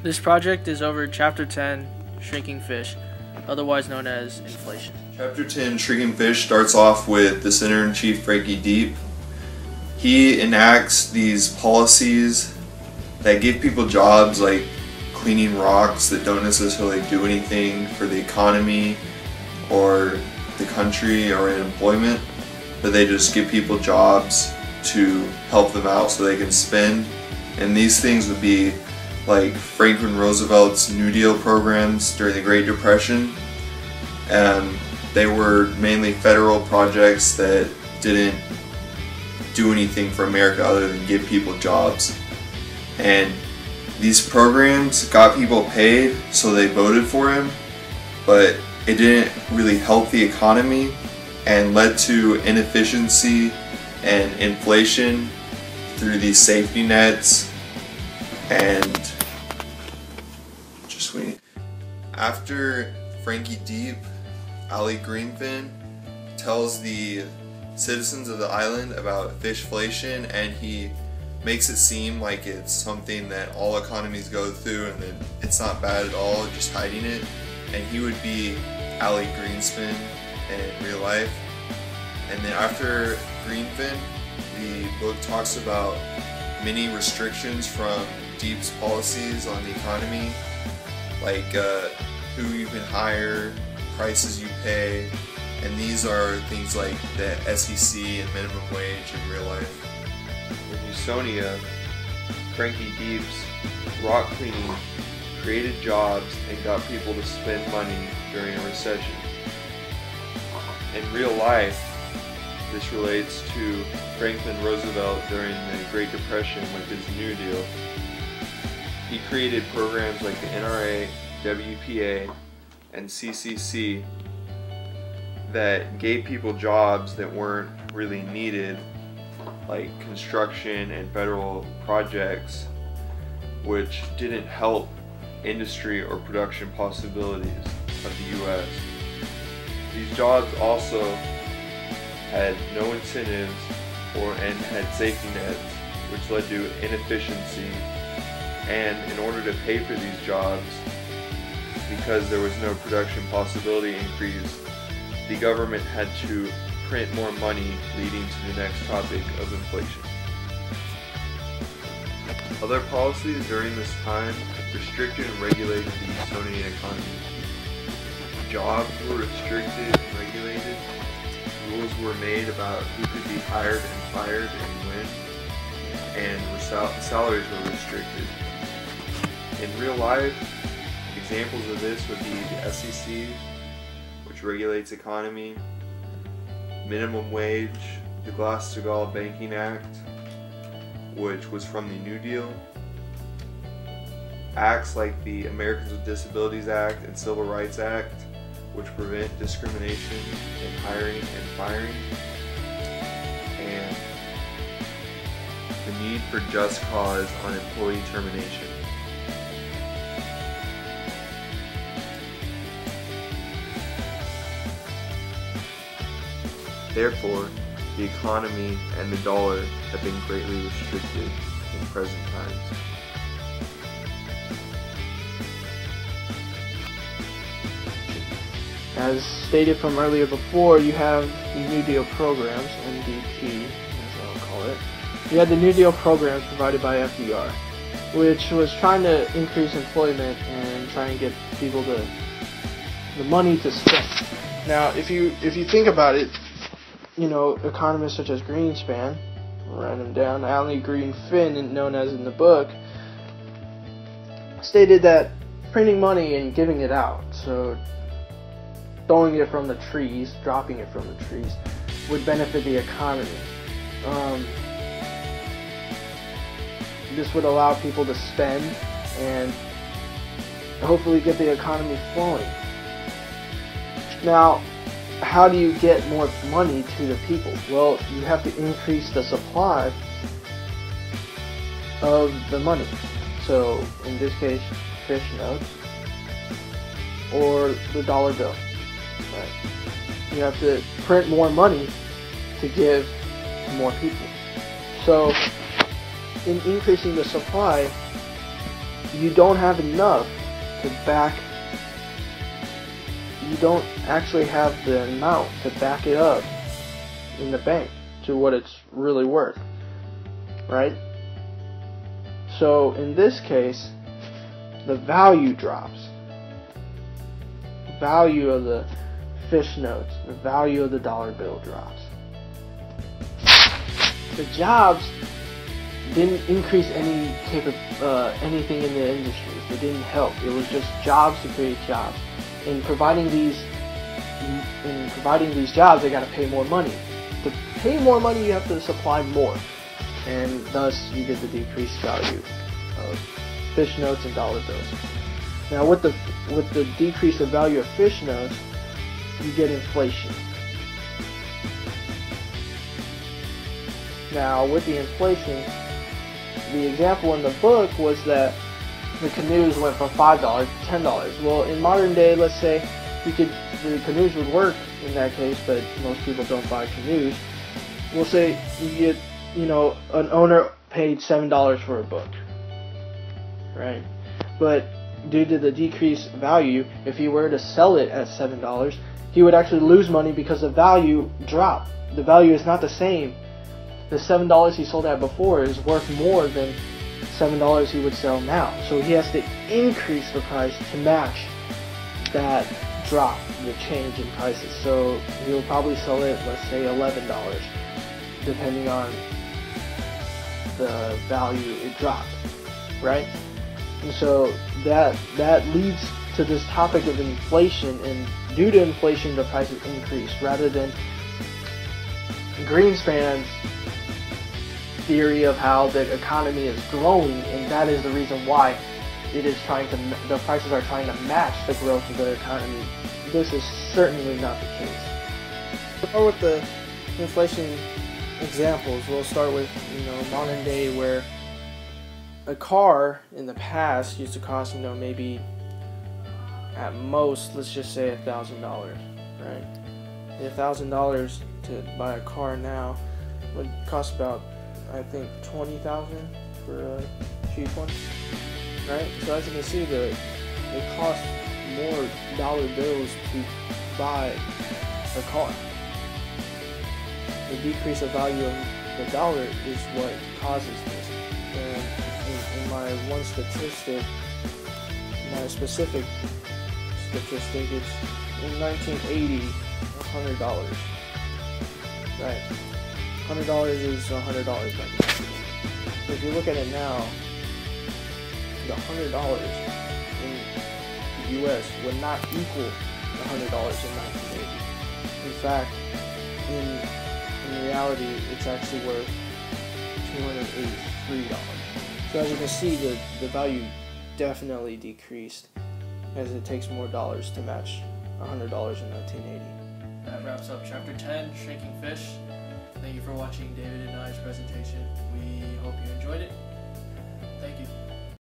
This project is over Chapter 10, Shrinking Fish, otherwise known as inflation. Chapter 10, Shrinking Fish, starts off with the Senator-in-Chief, Frankie Deep. He enacts these policies that give people jobs like cleaning rocks that don't necessarily do anything for the economy or the country or in employment, but they just give people jobs to help them out so they can spend. And these things would be like Franklin Roosevelt's New Deal programs during the Great Depression. They were mainly federal projects that didn't do anything for America other than give people jobs. And these programs got people paid, so they voted for him, but it didn't really help the economy and led to inefficiency and inflation through these safety nets. And just wait. After Frankie Deep, Ali Greenfin tells the citizens of the island about fishflation, and he makes it seem like it's something that all economies go through and that it's not bad at all, just hiding it. And he would be Ali Greenspan in real life. And then after Greenfin, the book talks about many restrictions from Deep's policies on the economy, like who you can hire, prices you pay, and these are things like the SEC and minimum wage in real life. In Usonia, Frankie Deep's rock cleaning created jobs and got people to spend money during a recession. In real life, this relates to Franklin Roosevelt during the Great Depression with his New Deal. He created programs like the NRA, WPA, and CCC that gave people jobs that weren't really needed, like construction and federal projects, which didn't help industry or production possibilities of the U.S. These jobs also had no incentives and had safety nets, which led to inefficiency. And in order to pay for these jobs, because there was no production possibility increase, the government had to print more money, leading to the next topic of inflation. Other policies during this time restricted and regulated the Usonian economy. Jobs were restricted and regulated. Rules were made about who could be hired and fired and when, and salaries were restricted. In real life, examples of this would be the SEC, which regulates economy, minimum wage, the Glass-Steagall Banking Act, which was from the New Deal, acts like the Americans with Disabilities Act and Civil Rights Act, which prevent discrimination in hiring and firing, and the need for just cause on employee termination. Therefore, the economy and the dollar have been greatly restricted in present times. As stated from earlier before, you have the New Deal programs, NDP, as I'll call it. You had the New Deal programs provided by FDR, which was trying to increase employment and try and get people the money to spend. Now, if you think about it, you know, economists such as Greenspan, I'll write him down, Ali Greenfin, known as in the book, stated that printing money and giving it out, so throwing it from the trees, dropping it from the trees, would benefit the economy. This would allow people to spend and hopefully get the economy flowing. Now, how do you get more money to the people? Well, you have to increase the supply of the money. So, in this case, fish notes or the dollar bill. Right? You have to print more money to give to more people. So, in increasing the supply, you don't have enough to back, you don't actually have the amount to back it up in the bank to what it's really worth, right? So in this case, the value drops. The value of the fish notes, the value of the dollar bill drops. The jobs didn't increase anything in the industries. They didn't help. It was just jobs to create jobs. In providing these jobs, they got to pay more money. To pay more money, you have to supply more, and thus you get the decreased value of fish notes and dollar bills. Now, with the decrease of value of fish notes, you get inflation. Now, with the inflation, the example in the book was that the canoes went from $5 to $10. Well, in modern day, let's say the canoes would work in that case, but most people don't buy canoes. We'll say you get, an owner paid $7 for a book, right? But due to the decreased value, if he were to sell it at $7, he would actually lose money because the value dropped. The value is not the same. The $7 he sold at before is worth more than $7 he would sell now. So he has to increase the price to match that drop, the change in prices. So he'll probably sell it, let's say $11, depending on the value it dropped, right? And so that leads to this topic of inflation, and due to inflation, the prices increase, rather than Greenspan's theory of how the economy is growing, and that is the reason why the prices are trying to match the growth of the economy. This is certainly not the case. We'll start with the inflation examples. We'll start with modern day, where a car in the past used to cost maybe at most, let's just say $1,000, right? $1,000 to buy a car now would cost about, I think, $20,000 for a cheap one, right? So as you can see, it costs more dollar bills to buy a car. The decrease of value of the dollar is what causes this. And in my specific statistic, it's in 1980, $100, right? $100 is $100 back then. So if you look at it now, the $100 in the U.S. would not equal the $100 in 1980. In fact, in reality, it's actually worth $283. So as you can see, the value definitely decreased, as it takes more dollars to match $100 in 1980. That wraps up Chapter 10, Shrinking Fish. Thank you for watching David and I's presentation. We hope you enjoyed it. Thank you.